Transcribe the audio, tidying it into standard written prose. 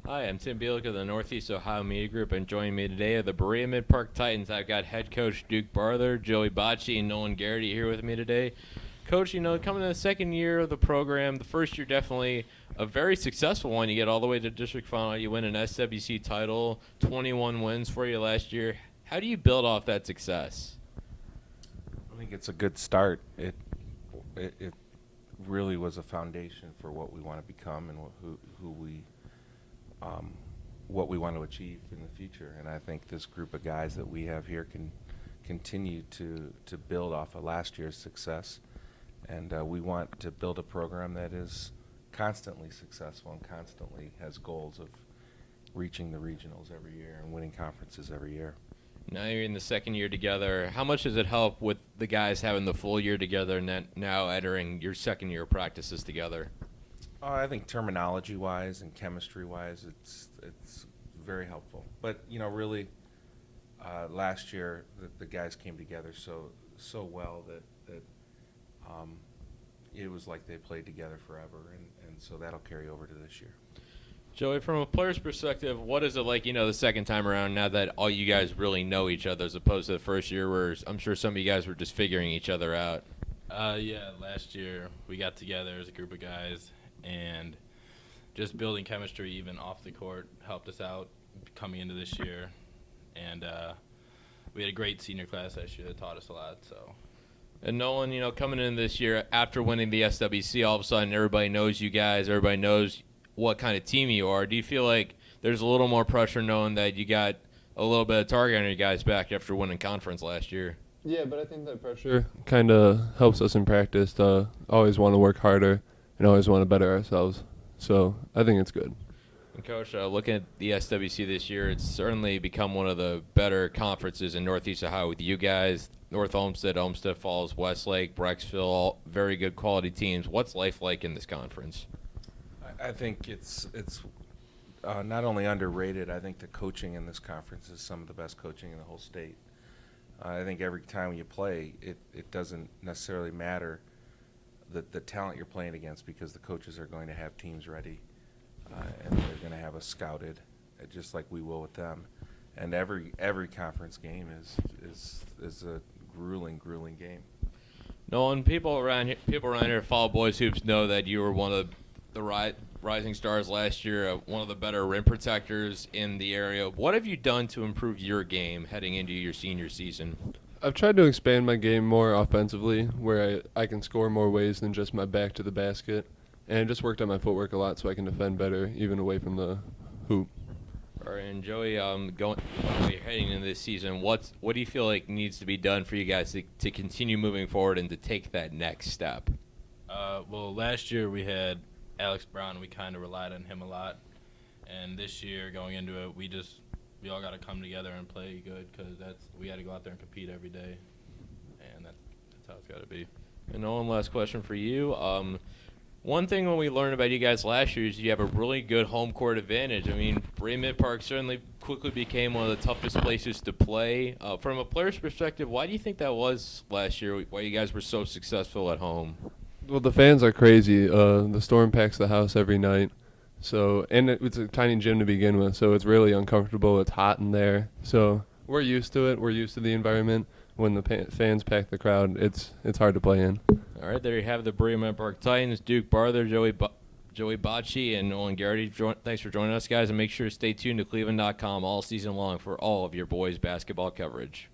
Hi, I'm Tim Bielek of the Northeast Ohio Media Group, and joining me today are the Berea-Midpark Titans. I've got head coach Duke Barther, Joey Bachie, and Nolan-Gerrity here with me today. Coach, coming to the second year of the program, the first year definitely a very successful one. You get all the way to district final. You win an SWC title, 21 wins for you last year. How do you build off that success? I think it's a good start. It really was a foundation for what we want to become and what we want to achieve in the future. And I think this group of guys that we have here can continue to build off of last year's success. And we want to build a program that is constantly successful and constantly has goals of reaching the regionals every year and winning conferences every year. Now you're in the second year together. How much does it help with the guys having the full year together and then now entering your second year of practices together? I think terminology-wise and chemistry-wise, it's very helpful. But really, last year the guys came together so well that it was like they played together forever, and so that'll carry over to this year. Joey, from a player's perspective, what is it like, the second time around now that all you guys really know each other as opposed to the first year where I'm sure some of you guys were just figuring each other out? Yeah, last year we got together as a group of guys, and just building chemistry even off the court helped us out coming into this year. And we had a great senior class last year that taught us a lot. So. And Nolan, coming in this year after winning the SWC, all of a sudden everybody knows you guys, everybody knows what kind of team you are. Do you feel like there's a little more pressure knowing that you got a little bit of target on your guys back after winning conference last year? Yeah, but I think that pressure kind of helps us in practice to always want to work harder and always want to better ourselves. So I think it's good. And Coach, looking at the SWC this year, it's certainly become one of the better conferences in Northeast Ohio with you guys. North Olmsted, Olmsted Falls, Westlake, Brecksville, all very good quality teams. What's life like in this conference? I think it's not only underrated. I think the coaching in this conference is some of the best coaching in the whole state. I think every time you play, it doesn't necessarily matter the talent you're playing against because the coaches are going to have teams ready and they're going to have us scouted just like we will with them. And every conference game is a grueling game. Nolan, people around here who follow boys hoops know that you were one of the rising stars last year, one of the better rim protectors in the area. What have you done to improve your game heading into your senior season? I've tried to expand my game more offensively where I can score more ways than just my back to the basket, and just worked on my footwork a lot so I can defend better even away from the hoop. All right, and Joey, heading into this season, what do you feel like needs to be done for you guys to continue moving forward and to take that next step? Well, last year we had Alex Brown. We kind of relied on him a lot, and this year going into it, we all got to come together and play good because we got to go out there and compete every day, and that's how it's got to be. And Nolan, last question for you. One thing when we learned about you guys last year is you have a really good home court advantage. I mean, Berea-Midpark certainly quickly became one of the toughest places to play. From a player's perspective, why do you think that was last year, why you guys were so successful at home? Well, the fans are crazy. The Storm packs the house every night. So, and it's a tiny gym to begin with, so it's really uncomfortable. It's hot in there. So we're used to it. We're used to the environment. When the fans pack the crowd, it's hard to play in. All right, there you have the Berea-Midpark Titans, Duke Barther, Joey Bachie, and nolan-gerrity. Thanks for joining us, guys, and make sure to stay tuned to cleveland.com all season long for all of your boys basketball coverage.